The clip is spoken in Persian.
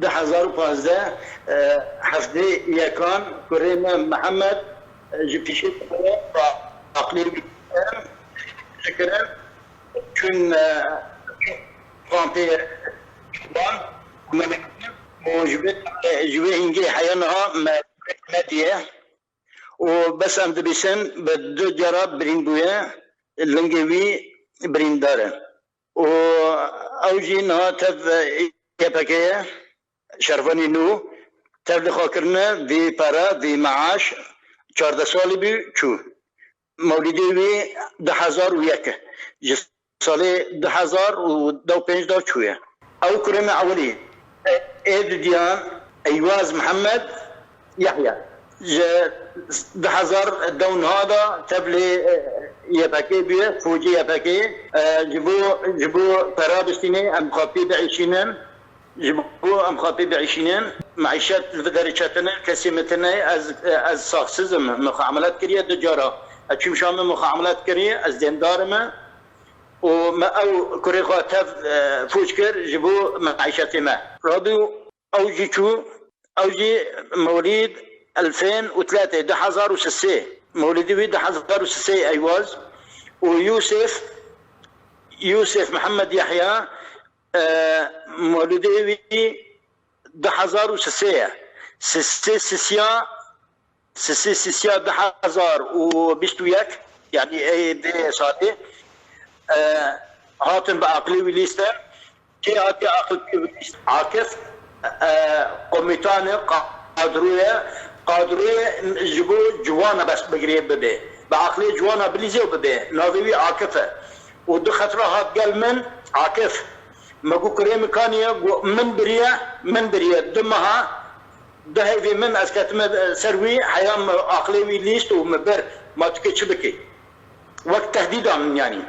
2015 هفته یکان کریم محمد جپیشی عقلی شکرم چون قانتی بان موجبت جوه هنگی حیانها مدیه و بس هم دبیسن به دو جراب برین بویه لنگوی برین داره و اوجی نها تف یپکه شرفانی نو تف خاکرنه وی پارا وی معاش 14 سالی بی چو مولدی وی 2001 سال 2025 چویه او کرم اولی اید دیان ایواز محمد يحيى 2000 دون هذا تبلي يبكي بيه فوجي يبكي جبو ترابستيني ام خاطي بعيشينن جبو ام خاطي بعيشينن معيشات الفدريشاتنا كسيمتنا از ساكسزم مخاملات كريه دجارة اتشم شام مخاملات كريه از ديندارما وما او كوريخو تف فوجكر جبو معيشاتي ما رابو اوجي شو اوجي مواليد 2003 2006 مولدي 2006 ايواز ويوسف محمد يحيى مولدي 2006 سيسيا 2021 يعني اي دي صادي هاتن بعقلي وليستا كي هاتي عقل عاكف قوميتاني قادروية جبو جوانا بس بقريب ببي بعقلي جوانا بليزي وببي ناظري عاكفة ودو خطرة هات قال من عاكف مقو كريم كانية من بريا دمها ده في من اسكتم سروي حيام عقلي ليست ومبر ما تكتش بكي وقت تهديدا يعني